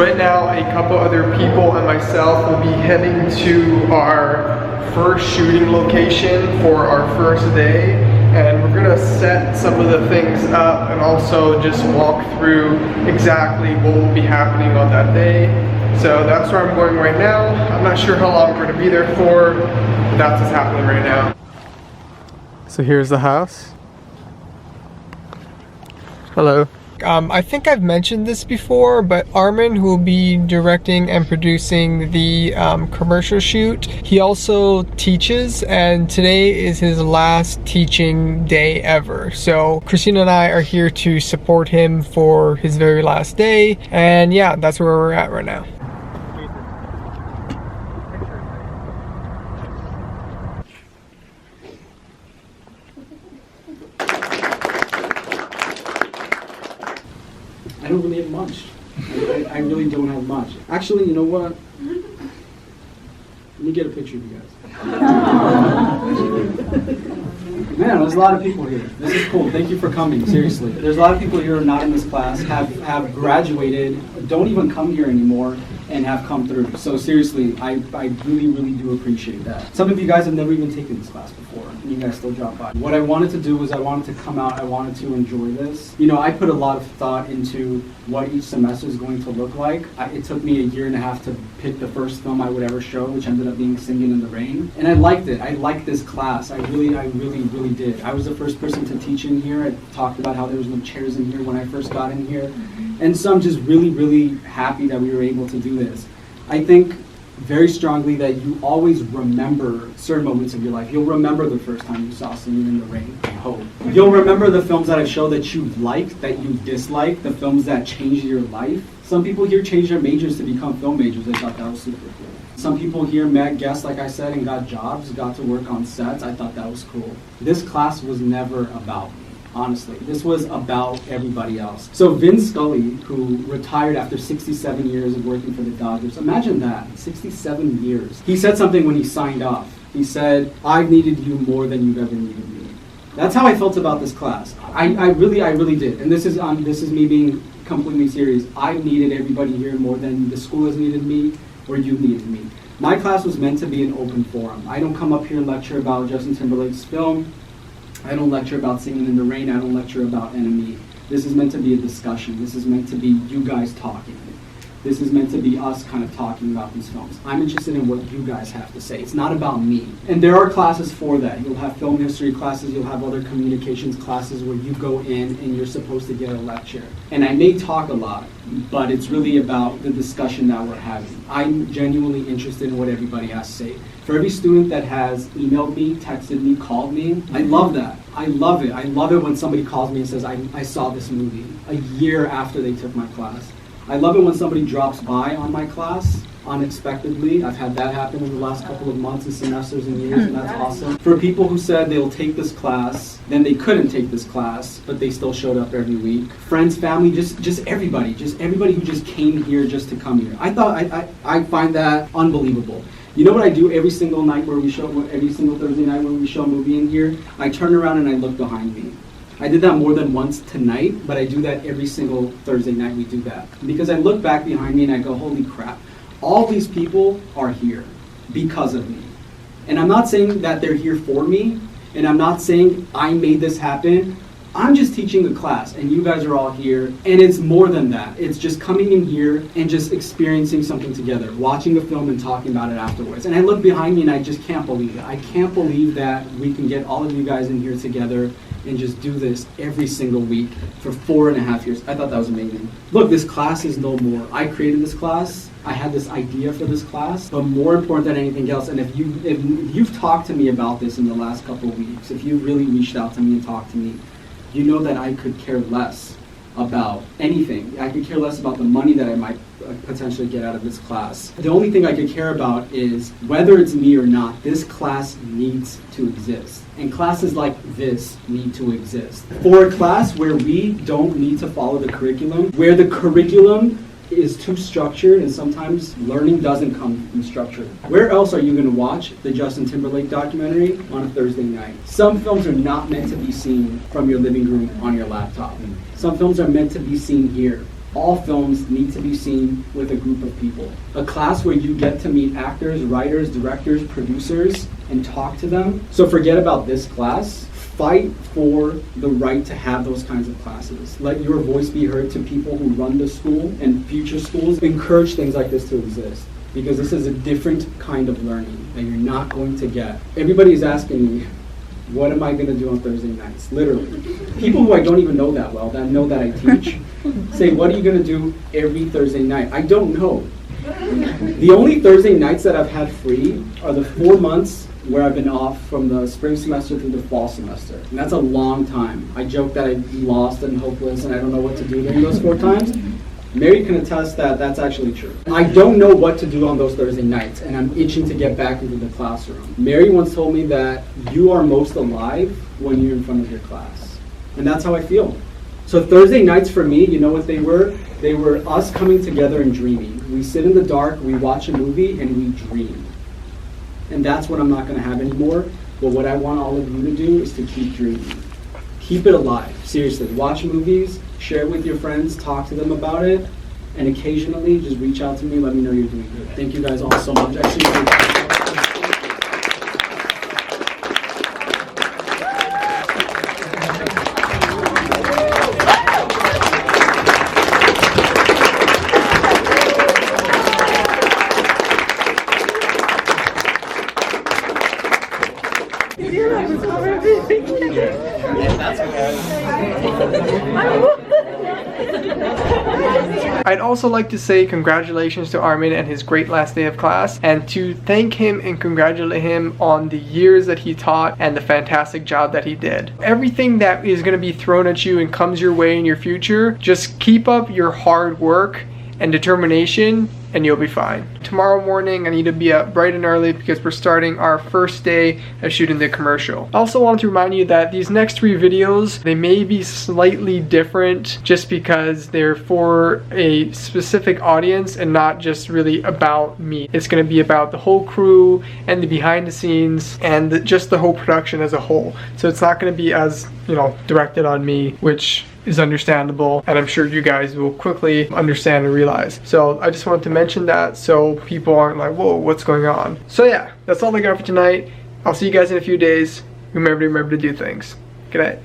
right now, a couple other people and myself will be heading to our first shooting location for our first day, and we're gonna set some of the things up and also just walk through exactly what will be happening on that day. So that's where I'm going right now. I'm not sure how long we're gonna be there for, but that's what's happening right now. So here's the house. Hello. I think I've mentioned this before, but Armin, who will be directing and producing the commercial shoot, he also teaches, and today is his last teaching day ever. So Christina and I are here to support him for his very last day, and yeah, that's where we're at right now. I don't really have much. I really don't have much. Actually, you know what? Let me get a picture of you guys. Man, there's a lot of people here. This is cool. Thank you for coming, seriously. There's a lot of people here who are not in this class, have graduated, don't even come here anymore, and have come through. So seriously, I really, really do appreciate that. Some of you guys have never even taken this class before, and you guys still drop by. What I wanted to do was I wanted to come out, I wanted to enjoy this. You know, I put a lot of thought into what each semester is going to look like. It took me a year and a half to pick the first film I would ever show, which ended up being Singing in the Rain. And I liked it. I liked this class. I really did. I was the first person to teach in here. I talked about how there was no chairs in here when I first got in here. And so I'm just really happy that we were able to do this. I think very strongly that you always remember certain moments of your life. You'll remember the first time you saw Singing in the Rain, I hope. You'll remember the films that I show that you liked, that you disliked, the films that changed your life. Some people here changed their majors to become film majors. I thought that was super cool. Some people here met guests, like I said, and got jobs, got to work on sets. I thought that was cool. This class was never about me. Honestly, this was about everybody else. So Vin Scully, who retired after 67 years of working for the Dodgers, imagine that, 67 years. He said something when he signed off. He said, "I've needed you more than you've ever needed me." That's how I felt about this class. I really did. And this is me being completely serious. I needed everybody here more than the school has needed me or you needed me. My class was meant to be an open forum. I don't come up here and lecture about Justin Timberlake's film. I don't lecture about Singing in the Rain. I don't lecture about Enemy. This is meant to be a discussion. This is meant to be you guys talking. This is meant to be us kind of talking about these films. I'm interested in what you guys have to say. It's not about me. And there are classes for that. You'll have film history classes. You'll have other communications classes where you go in and you're supposed to get a lecture. And I may talk a lot, but it's really about the discussion that we're having. I'm genuinely interested in what everybody has to say. For every student that has emailed me, texted me, called me, I love that. I love it. I love it when somebody calls me and says, I saw this movie a year after they took my class. I love it when somebody drops by on my class unexpectedly. I've had that happen in the last couple of months and semesters and years, and that's awesome. For people who said they'll take this class, then they couldn't take this class, but they still showed up every week. Friends, family, just everybody who just came here just to come here. I find that unbelievable. You know what I do every single night every single Thursday night when we show a movie in here? I turn around and I look behind me. I did that more than once tonight, but I do that every single Thursday night we do that. Because I look back behind me and I go, holy crap, all these people are here because of me. And I'm not saying that they're here for me, and I'm not saying I made this happen. I'm just teaching a class, and you guys are all here, and it's more than that. It's just coming in here and just experiencing something together, watching a film and talking about it afterwards. And I look behind me and I just can't believe it. I can't believe that we can get all of you guys in here together and just do this every single week for 4.5 years. I thought that was amazing. Look, this class is no more. I created this class. I had this idea for this class, but more important than anything else, and if you've talked to me about this in the last couple of weeks, if you really reached out to me and talked to me, you know that I could care less about anything. I could care less about the money that I might potentially get out of this class. The only thing I could care about is whether it's me or not, this class needs to exist. And classes like this need to exist. For a class where we don't need to follow the curriculum, where the curriculum is too structured and sometimes learning doesn't come from structure. Where else are you going to watch the Justin Timberlake documentary on a Thursday night? Some films are not meant to be seen from your living room on your laptop. Some films are meant to be seen here. All films need to be seen with a group of people. A class where you get to meet actors, writers, directors, producers, and talk to them. So forget about this class. Fight for the right to have those kinds of classes. Let your voice be heard to people who run the school and future schools. Encourage things like this to exist, because this is a different kind of learning that you're not going to get. Everybody is asking me, what am I going to do on Thursday nights? Literally. People who I don't even know that well, that know that I teach, say, what are you going to do every Thursday night? I don't know. The only Thursday nights that I've had free are the 4 months where I've been off from the spring semester through the fall semester. And that's a long time. I joke that I'm lost and hopeless and I don't know what to do during those 4 times. Mary can attest that that's actually true. I don't know what to do on those Thursday nights, and I'm itching to get back into the classroom. Mary once told me that you are most alive when you're in front of your class. And that's how I feel. So Thursday nights for me, you know what they were? They were us coming together and dreaming. We sit in the dark, we watch a movie, and we dream. And that's what I'm not going to have anymore. But what I want all of you to do is to keep dreaming. Keep it alive. Seriously, watch movies, share it with your friends, talk to them about it, and occasionally just reach out to me, let me know you're doing good. Thank you guys all so much. I seriously I'd also like to say congratulations to Armin and his great last day of class, and to thank him and congratulate him on the years that he taught and the fantastic job that he did. Everything that is going to be thrown at you and comes your way in your future, just keep up your hard work and determination and you'll be fine. Tomorrow morning I need to be up bright and early because we're starting our first day of shooting the commercial. I also wanted to remind you that these next 3 videos, they may be slightly different just because they're for a specific audience and not just really about me. It's going to be about the whole crew and the behind the scenes and just the whole production as a whole. So it's not going to be as, directed on me, which is understandable, and I'm sure you guys will quickly understand and realize. So I just wanted to mention that so people aren't like, whoa, what's going on? So yeah, that's all I got for tonight. I'll see you guys in a few days. Remember to do things. Good night.